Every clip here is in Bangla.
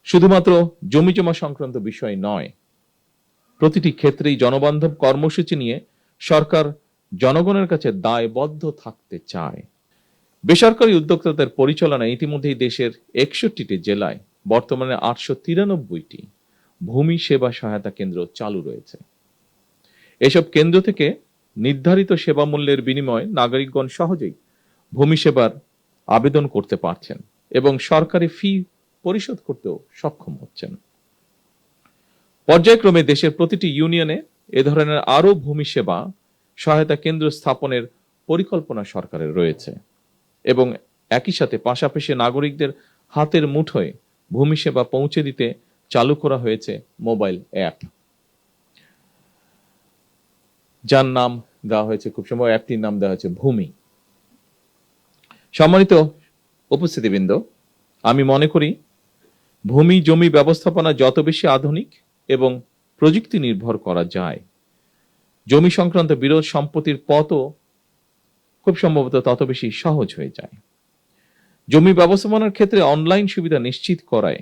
শুধুমাত্র জমি জমা সংক্রান্ত বিষয় নয়, প্রতিটি ক্ষেত্রেই জনবান্ধব কর্মসূচি নিয়ে সরকার জনগণের কাছে দায়বদ্ধ থাকতে চায়। বেসরকারি উদ্যোক্তাদের পরিচালনায় ইতিমধ্যেই দেশের 61টি জেলায় বর্তমানে 893টি ভূমি সেবা সহায়তা কেন্দ্র চালু রয়েছে। এসব কেন্দ্র থেকে নির্ধারিত সেবা মূল্যের বিনিময়ে নাগরিকগণ সহজেই ভূমি সেবার আবেদন করতে পারছেন এবং সরকারি ফি পরিশোধ করতেও সক্ষম হচ্ছেন। পর্যায়ক্রমে দেশের প্রতিটি ইউনিয়নে এ ধরনের আরো ভূমি সেবা সহায়তা কেন্দ্র স্থাপনের পরিকল্পনা সরকারের রয়েছে এবং একই সাথে পাশাপাশি নাগরিকদের হাতের মুঠোয় ভূমি সেবা পৌঁছে দিতে চালু করা হয়েছে মোবাইল অ্যাপ, যার নাম দেওয়া হয়েছে, খুব সম্ভব অ্যাপটির নাম দেওয়া হয়েছে ভূমি। সম্মানিত উপস্থিতিবৃন্দ, আমি মনে করি ভূমি জমি ব্যবস্থাপনা যত বেশি আধুনিক এবং প্রযুক্তি নির্ভর করা যায়, জমি সংক্রান্ত বিরোধ সম্পত্তির পথও খুব সম্ভবত তত বেশি সহজ হয়ে যায়। জমি ব্যবস্থাপনার ক্ষেত্রে অনলাইন সুবিধা নিশ্চিত করায়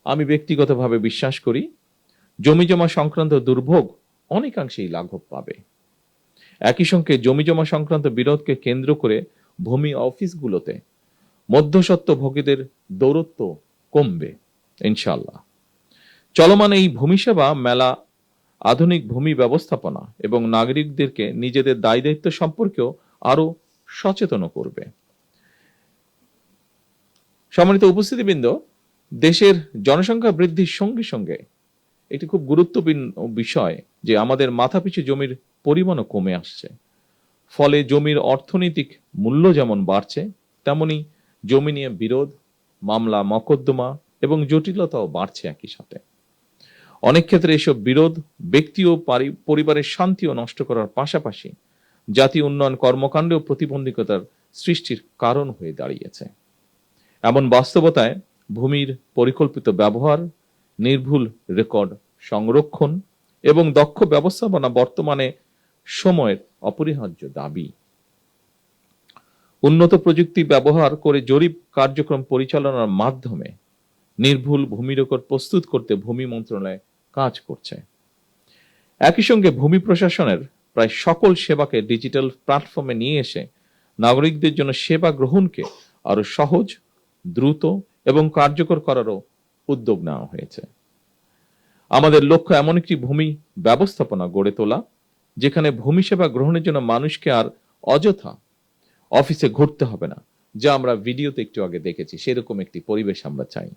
আমি ব্যক্তিগতভাবে বিশ্বাস করি জমি জমা সংক্রান্ত দুর্ভোগ অনেকাংশেই লাঘব পাবে। একই সঙ্গে জমি জমা সংক্রান্ত বিরোধকে কেন্দ্র করে ভূমি অফিসগুলোতে মধ্যস্বত্বভোগীদের দৌরত্ব কমবে ইনশাআল্লাহ। চলমান এই ভূমি সেবা মেলা আধুনিক ভূমি ব্যবস্থাপনা এবং নাগরিকদেরকে নিজেদের দায় দায়িত্ব সম্পর্কেও আরো সচেতন করবে। সম্মানিত উপস্থিতিবৃন্দ, দেশের জনসংখ্যা বৃদ্ধির সঙ্গে সঙ্গে একটি খুব গুরুত্বপূর্ণ বিষয় যে আমাদের মাথাপিছু জমির পরিমাণও কমে আসছে। ফলে জমির অর্থনৈতিক মূল্য যেমন বাড়ছে, তেমনি জমি নিয়ে বিরোধ, মামলা মকদ্দমা এবং জটিলতাও বাড়ছে একই সাথে। অনেক ক্ষেত্রে এসব বিরোধ ব্যক্তি ও পরিবারের শান্তিও নষ্ট করার পাশাপাশি জাতীয় উন্নয়ন কর্মকাণ্ডেও প্রতিবন্ধকতার সৃষ্টির কারণ হয়ে দাঁড়িয়েছে। এমন বাস্তবতায় ভূমির পরিকল্পিত ব্যবহার, নির্ভুল রেকর্ড সংরক্ষণ এবং দক্ষ ব্যবস্থাপনা বর্তমানে সময়ের অপরিহার্য দাবি। উন্নত প্রযুক্তি ব্যবহার করে জরিপ কার্যক্রম পরিচালনার মাধ্যমে নির্ভুল ভূমি রেকর্ড প্রস্তুত করতে ভূমি মন্ত্রণালয় কাজ করছে। একই সঙ্গে ভূমি প্রশাসনের প্রায় সকল সেবাকে ডিজিটাল প্ল্যাটফর্মে নিয়ে এসে নাগরিকদের জন্য সেবা গ্রহণকে আরো সহজ, দ্রুত এবং কার্যকর করারও উদ্যোগ নেওয়া হয়েছে। আমাদের লক্ষ্য এমন একটি ভূমি ব্যবস্থাপনা গড়ে তোলা যেখানে ভূমি সেবা গ্রহণের জন্য মানুষকে আর অযথা অফিসে ঘুরতে হবে না, যা আমরা ভিডিওতে একটু আগে দেখেছি। সেরকম একটি পরিবেশ আমরা চাই,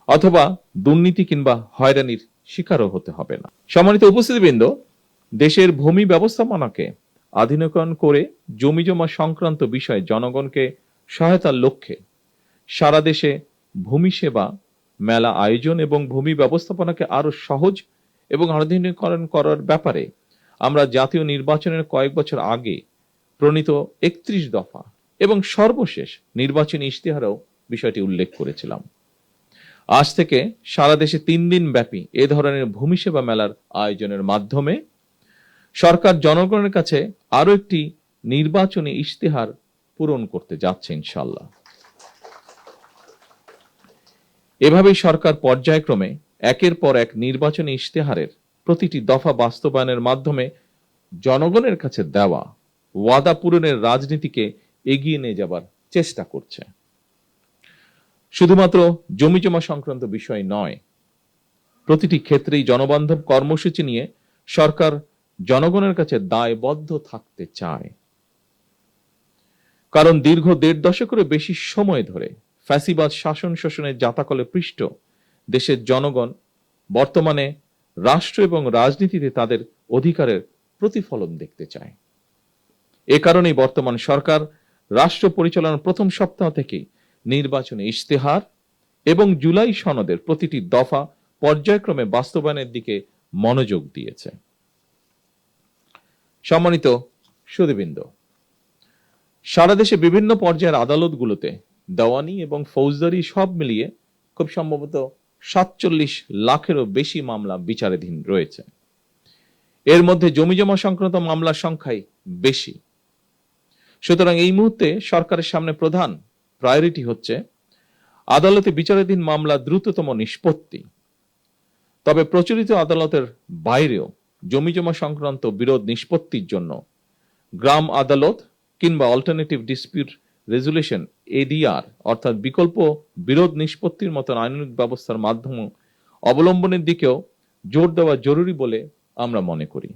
অথবা দুর্নীতি কিংবা হয়রানির শিকারও হতে হবে না। সম্মানিত উপস্থিতিবৃন্দ, দেশের ভূমি ব্যবস্থাপনাকে আধুনিকায়ন করে জমি জমা সংক্রান্ত বিষয়ে জনগণকে সহায়তার লক্ষ্যে সারা দেশে ভূমি সেবা মেলা আয়োজন এবং ভূমি ব্যবস্থাপনাকে আরো সহজ এবং আধুনিকীকরণ করার ব্যাপারে আমরা জাতীয় নির্বাচনের কয়েক বছর আগে প্রণীত 31 দফা এবং সর্বশেষ নির্বাচনী ইশতেহারেও বিষয়টি উল্লেখ করেছিলাম। আজ থেকে সারা দেশে 3 দিন ব্যাপী এ ধরনের ভূমি সেবা মেলার আয়োজনের মাধ্যমে সরকার জনগণের কাছে আরো একটি নির্বাচনী ইশতেহার পূরণ করতে যাচ্ছে ইনশাআল্লাহ। এভাবেই সরকার পর্যায়ক্রমে একের পর এক নির্বাচনী ইশতেহারের প্রতিটি দফা বাস্তবায়নের মাধ্যমে জনগণের কাছে দেওয়া ওয়াদা পূরণের রাজনীতিকে এগিয়ে নিয়ে যাবার চেষ্টা করছে। শুধুমাত্র জমি জমা সংক্রান্ত বিষয় নয়, প্রতিটি ক্ষেত্রেই জনবান্ধব কর্মসূচি নিয়ে সরকার জনগণের কাছে দায়বদ্ধ থাকতে চায়। কারণ দীর্ঘ 1.5 দশকেরও বেশি সময় ধরে ফ্যাসিবাদ শাসন শোষণের জাতাকলে পৃষ্ঠ দেশের জনগণ বর্তমানে রাষ্ট্র এবং রাজনীতিতে তাদের অধিকারের প্রতিফলন দেখতে চায়। এ কারণেই বর্তমান সরকার রাষ্ট্র পরিচালনার প্রথম সপ্তাহ থেকেই নির্বাচনী ইশতেহার এবং জুলাই সনদের প্রতিটি দফা পর্যায়ক্রমে বাস্তবায়নের দিকে মনোযোগ দিয়েছে। সম্মানিত সুধীবৃন্দ, সারা দেশে বিভিন্ন পর্যায়ের আদালতগুলোতে দেওয়ানি এবং ফৌজদারি সব মিলিয়ে খুব সম্ভবত 47 লাখেরও বেশি মামলা বিচারাধীন রয়েছে। এর মধ্যে জমিজমা সংক্রান্ত মামলার সংখ্যাই বেশি। সুতরাং এই মুহূর্তে সরকারের সামনে প্রধান প্রায়োরিটি হচ্ছে আদালতে বিচারাধীন মামলা দ্রুততম নিষ্পত্তি। তবে প্রচলিত আদালতের বাইরেও জমিজমা সংক্রান্ত বিরোধ নিষ্পত্তির জন্য গ্রাম আদালত কিংবা অল্টারনেটিভ ডিসপিউট রেজুলেশন এডিআর অর্থাৎ বিকল্প বিরোধ নিষ্পত্তির মতন আইনানুগ ব্যবস্থার মাধ্যম অবলম্বনের দিকেও জোর দেওয়া জরুরি বলে আমরা মনে করি।